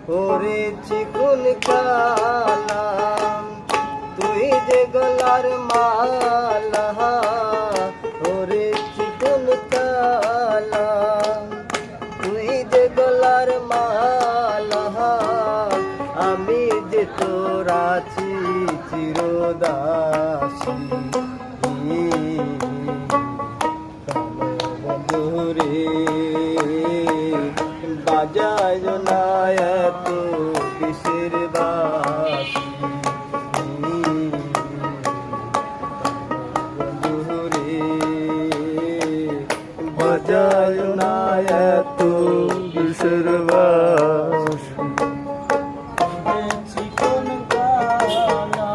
ওরে চিকুন কালা তুই যে গলার মালা, ওরে চিকুন কালা তুই যে গলার মালা, আমি যে তোর আছি চিরদাসী। বন্ধুরে বাজায় না এত বিষের বাঁশি, বন্ধুরে বাজায় না এত বিষের বাঁশি। চিকন কালা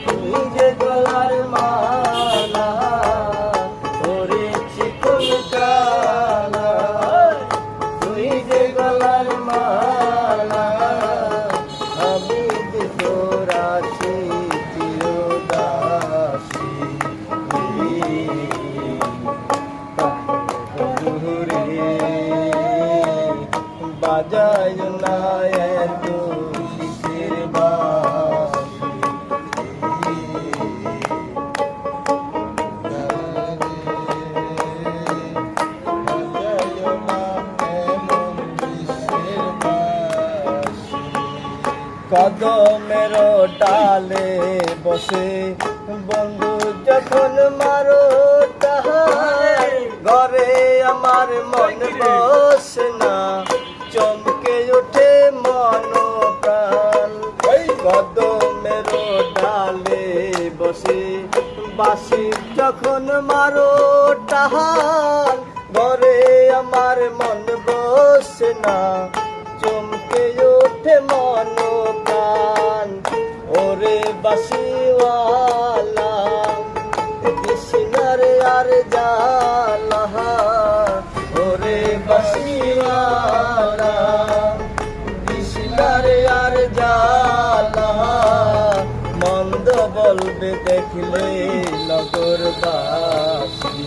তুই যে গলার মালা, ওরে চিকন কালা তুই যে গলার মালা, আমি যে তোর আছি চিরদাসী। বন্ধুরে বাজায় না এত কিসের বাঁশি। কদমের ডালে বসে বন্ধু যখন মারো তাহার, ঘরে আমার মন বসে না, চমকে ওঠে মন প্রাণ। কদমের ডালে বসে বাঁশি যখন মারো তাহার, ঘরে আমার মন বসে না, চমকে ওঠে মন প্রাণ। ওরে বাঁশিওয়ালা কৃষ্ণারে আর জালা, ওরে বাঁশিওয়ালা কৃষ্ণারে আর জালা, মন্দ বলবে দেখলে নগরবাসী।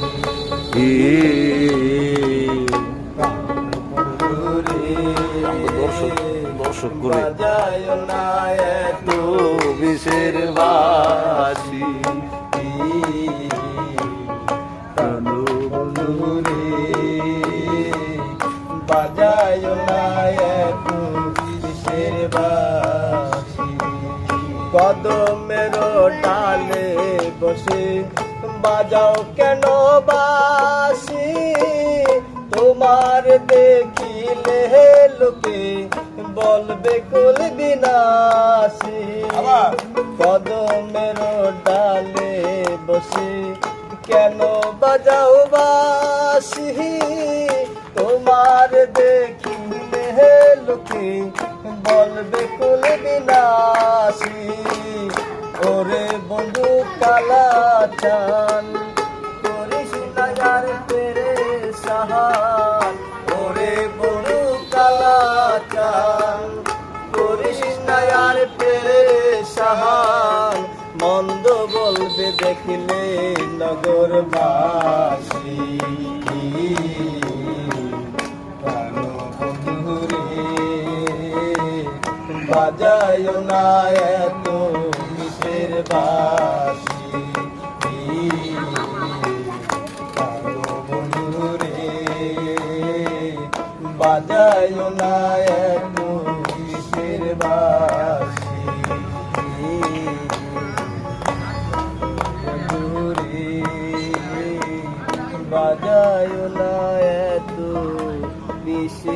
বাজায় না এত বিষের বাঁশি, বন্ধুরে বাজায় না এত বিষের বাঁশি। কদমের ডালে বসে বাজাও কেন বাঁশি, তোমার দেখিলে লোকে বলবে কুল বিনাশী। কদমের ডালে বসে কেন বাজাও বাঁশি, তোমার দেখিলে লোকে বলবে কুল বিনাশী। ওরে বন্ধু কালা চান করিস না যার তেরে সাহান, ওরে বন্ধু কালা চান করিস না যার তেরে সাহান, মন্দ বলবে দেখলে নগরবাসী। বন্ধুরে বাজায় না এত বিষের বাঁশি, বন্ধুরে বাজায় না এত বিষের বাঁশি। বন্ধুরে বাজায় না এত বিষের